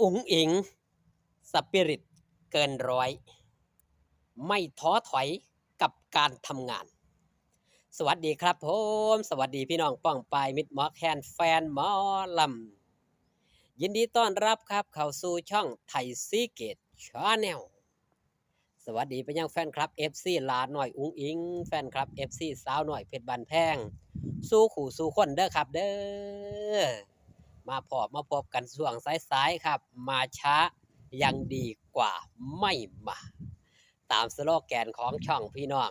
อุ๋งอิ๋งสปิริตเกินร้อยไม่ท้อถอยกับการทำงานสวัสดีครับผมสวัสดีพี่น้องป้องปายมิตรหมอแคนแฟนหมอลำยินดีต้อนรับครับเข้าสู่ช่องไทยซีเกตชาแนลสวัสดีไปยังแฟนคลับ FC ลาหน่อยอุ๋งอิงแฟนคลับ FC สาวหน่อยเพชรบันแพงสู้ขู่สู้คนเด้อครับเด้อมาพบกันช่วงสายๆครับมาช้ายังดีกว่าไม่มาตามสโลแกนของช่องพี่น้อง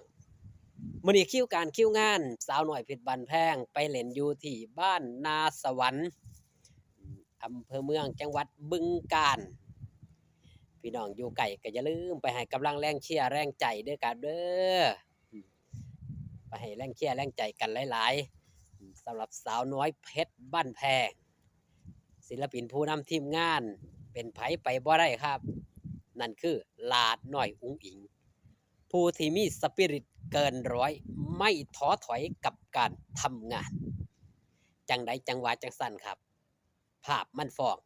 มื้อนี้คิวงานสาวหน่อยเพชรบันแพงไปเล่นอยู่ที่บ้านนาสวรรค์อำเภอเมืองจังหวัดบึงกาฬพี่น้องอยู่ไกลก็อย่าลืมไปให้กำลังแรงเชียร์แรงใจเด้อครับเด้อไปให้แรงเชียร์แรงใจกันหลายๆสำหรับสาวน้อยเพชรบ้านแพงศิลปินผู้นำทีมงานเป็นไผไปบ่ได้ครับนั่นคือลาดน้อยอุ๋งอิงผู้ที่มีสปิริตเกินร้อยไม่ท้อถอยกับการทำงานจังใดจังหวะจังสั่นครับภาพมันฟ้อง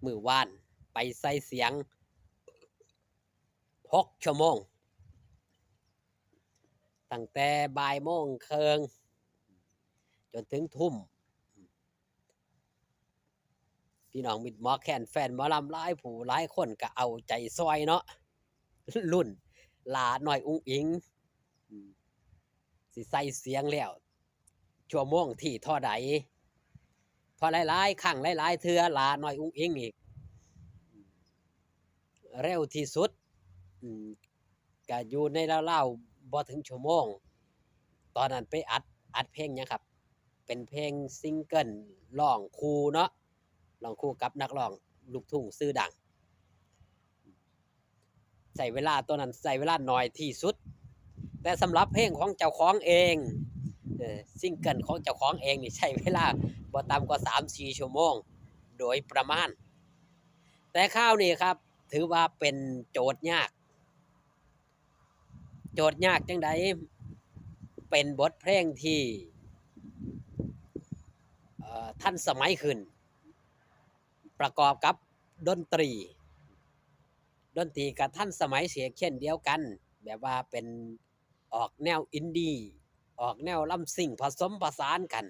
มือว่านไปใส่เสียง6 ชั่วโมงตั้งแต่บ่ายโมงครึ่งจนถึงทุ่มพี่น้องมิตรหมอแคนแฟนหมอลำหลายผู้หลายคนก็เอาใจซอยเนาะรุ่นลาหน่อยอุ้งอิงสิใส่เสียงแล้วชั่วโมงที่เท่าใดพอหลายๆครั้งหลายๆเทื่อลาหน่อยอุ้งอิงอีกเร็วที่สุดก็อยู่ในราวๆบ่ถึงชั่วโมงตอนนั้นไปอัดเพลงเนี่ยครับเป็นเพลงซิงเกิลร้องคู่เนาะร้องคู่กับนักร้องลูกทุ่งชื่อดังใช้เวลาตัวนั้นใช้เวลาน้อยที่สุดแต่สำหรับเพลงของเจ้าของเองซิงเกิลของเจ้าของเองนี่ใช้เวลาบ่ต่ำกว่า 3-4 ชั่วโมงโดยประมาณแต่ข้าวนี่ครับถือว่าเป็นโจทย์ยากจังใดเป็นบทเพลงที่ทันสมัยขึ้นประกอบกับดนตรีกับทันสมัยเสียเช่นเดียวกันแบบว่าเป็นออกแนวอินดี้ออกแนวลำซิ่งผสมผสานกัน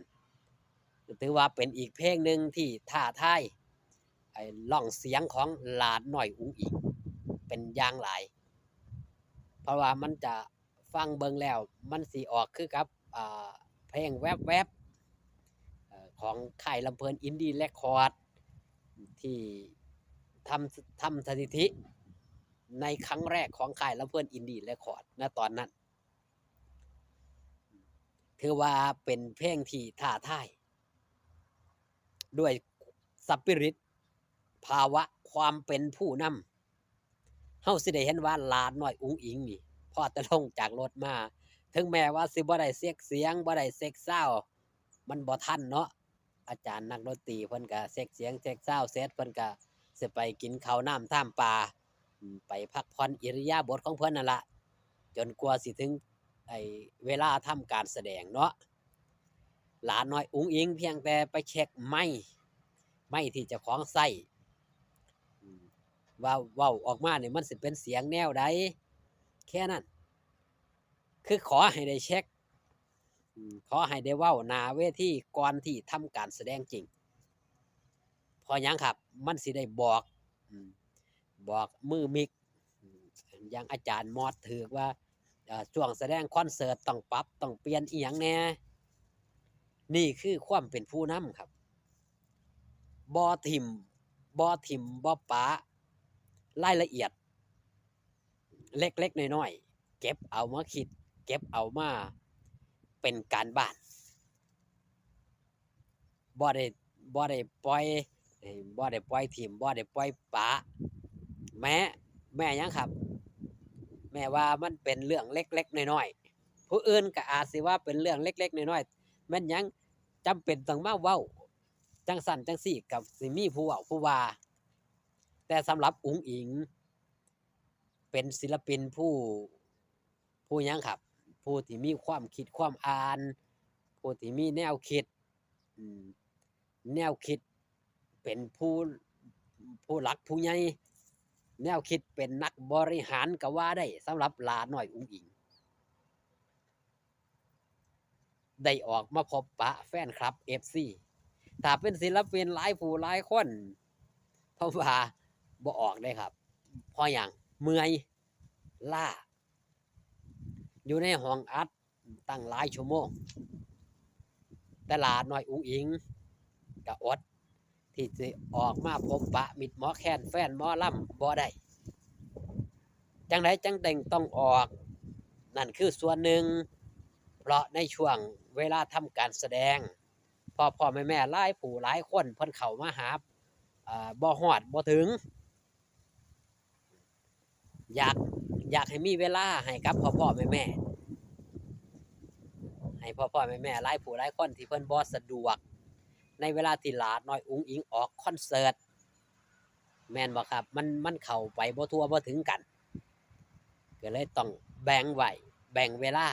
ถือว่าเป็นอีกเพลงหนึ่งที่ท้าทายไอ้ล่องเสียงของหลาดหน่อยอุ๋งอิงเป็นอย่างหลายเพราะว่ามันจะฟังเบิ่งแล้วมันสิออกคือกับเพลงแวบๆของค่ายลำเพลินอินดี้เรคคอร์ดที่ทำสถิติในครั้งแรกของค่ายลำเพลินอินดี้เรคคอร์ดณตอนนั้นถือว่าเป็นเพลงที่ท้าทายด้วยสปิริตภาวะความเป็นผู้นำเฮาสิได้เห็นว่าหลานน้อยอุ๋งอิงนี่พอจะลงจากรถมาถึงแม้ว่าสิบ่ได้เซ็กเสียงบ่ได้เซ็กซาวมันบ่ทันเนาะอาจารย์นักดนตรีเพิ่นก็เซ็กเสียงเซ็กซาวเสร็จเพิ่นก็สิไปกินข้าวน้ำท่ามปลาไปพักผ่อนอิริยาบถของเพิ่นนั่นล่ะจนกว่าสิถึงไอ้เวลาทำการแสดงเนาะหลานน้อยอุ๋งอิงเพียงแต่ไปเช็คไมค์ที่เจ้าของใช้ว่าเว้าออกมานี่มันสิเป็นเสียงแนวใดแค่นั้นคือขอให้ได้เช็คขอให้ได้เว้าหน้าเวทีก่อนที่ทำการแสดงจริงเพราะหยังครับมันสิได้บอกมือมิกอย่างอาจารย์มอดถือว่าช่วงแสดงคอนเสิร์ตต้องปรับต้องเปลี่ยนอีหยังแหน่นี่คือความเป็นผู้นำครับบ่ทิ่มบ่ปารายละเอียดเล็กๆน้อยๆเก็บเอามาคิดเก็บเอามาเป็นการบ้านบ่ได้บ่ได้ปล่อยทิ่มบ่ได้ปล่อยปละแม่หยังครับแม่ว่ามันเป็นเรื่องเล็กๆน้อยๆผู้อื่นก็อาจสิว่าเป็นเรื่องเล็กๆน้อยๆแม่นหยังจำเป็นต้องมาเว้าจังสั่นจังซี่ก็สิมีผู้เว้าผู้ว่าแต่สำหรับอุ๋งอิงเป็นศิลปินผู้หยังครับผู้ที่มีความคิดความอ่านผู้ที่มีแนวคิดแนวคิดเป็นผู้ ผู้หลักผู้ใหญ่แนวคิดเป็นนักบริหารก็ว่าได้สำหรับหลาน้อยอุ๋งอิงได้ออกมาพบปะแฟนคลับ FC ถ้าเป็นศิลปินหลายผู้หลายคนเพราะว่าบ่ออกได้ครับเพราะอย่างเมื่อยล้าอยู่ในห้องอัดตั้งหลายชั่วโมงแต่หลาน้อยอุ๋งอิงก็อดที่จะออกมาพบปะมิตรหมอแคนแฟนหมอลำบ่ได้จังไดจังแต่งต้องออกนั่นคือส่วนหนึ่งเพราะในช่วงเวลาทำการแสดงพ่อแม่หลายผู้หลายคนเพิ่นเข้ามาหาบ่ฮอดบ่ถึงอยากอยากให้มีเวลาให้กับพ่อแม่ให้พ่อแม่หลายผู้หลายคนที่เพิ่นบ่สะดวกในเวลาที่หลาน้อยอุ๋งอิงออกคอนเสิร์ตแม่นบ่ครับมันเข้าไปบ่ทั่วบ่ถึงกันก็เลยต้องแบ่งไว้แบ่งเวลา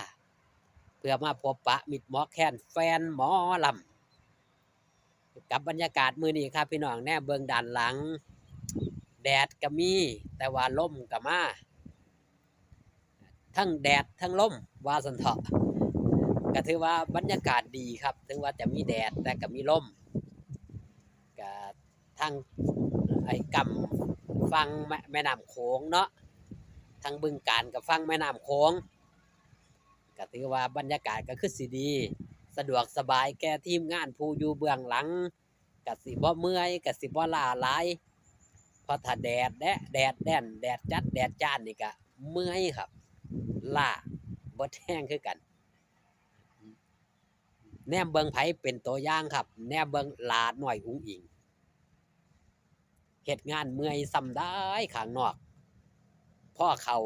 เพื่อมาพบปะมิตรหมอแคนแฟนหมอลำกับบรรยากาศมื้อนี้ครับพี่น้องแนบเบิ่งด้านหลังแดดก็มีแต่ว่าลมก็มาทั้งแดดทั้งลมว่าซั่นเถาะก็ถือว่าบรรยากาศดีครับถึงว่าจะมีแดดแต่ก็มีลมก็ทั้งไอ้กำฟังแม่น้ำโขงเนาะทั้งบึงกาฬกับฟังแม่น้ำโขงก็ถือว่าบรรยากาศก็คือสิดีสะดวกสบายแก่ทีมงานผู้อยู่เบื้องหลังก็สิบ่เมื่อยก็สิบ่ล้าหลายเพราะถ้าแดดแดดแด่นแดดจัดแดดจ้านนี่ก็เมื่อยครับล้าบ่แห้งคือกันแนมเบิงไผเป็นตัวอย่างครับแนมเบิงหลาน้อยอุ๋งอิงเฮ็ดงานเมื่อยซ้ำได้ข้างนอกพ่อเข้า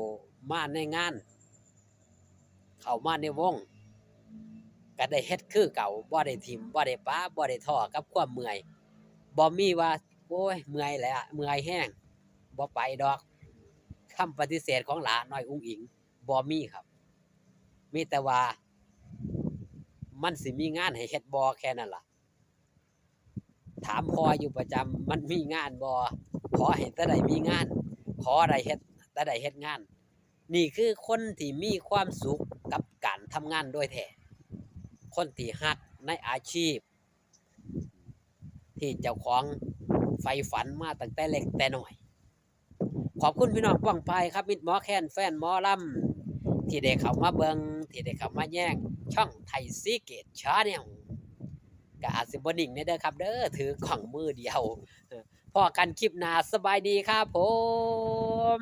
มาในงานเข้ามาในวงก็ได้เฮ็ดคือเก่าบ่ได้ถิ้มบ่ได้ปาบ่ได้ท้อกับความเมื่อยบ่มีว่าโอ้ยเมื่อยแล้วเมื่อยแห้งบ่ไปดอกคำปฏิเสธของหลาน้อยอุ๋งอิงบ่มีครับมีแต่ว่ามันสิมีงานให้เฮ็ดบ่แค่นั้นล่ะถามพ่ออยู่ประจำมันมีงานบ่ขอให้แต่ได้มีงานขอได้เฮ็ดแต่ได้เฮ็ดงานนี่คือคนที่มีความสุขกับการทำงานโดยแท้คนที่รักในอาชีพที่เจ้าของใฝ่ฝันมาตั้งแต่เล็กแต่น้อยขอบคุณพี่น้องป้องปายครับมิตรหมอแคนแฟนหมอลำที่ได้เข้ามาเบิ่งที่ได้เข้ามาแย่งช่องไทยซีเกตชาแนลก็อาจสิบ่นิ่งแน่เด้อครับเด้อถือกล้องมือเดียวพอกันคลิปหน้าสบายดีครับผม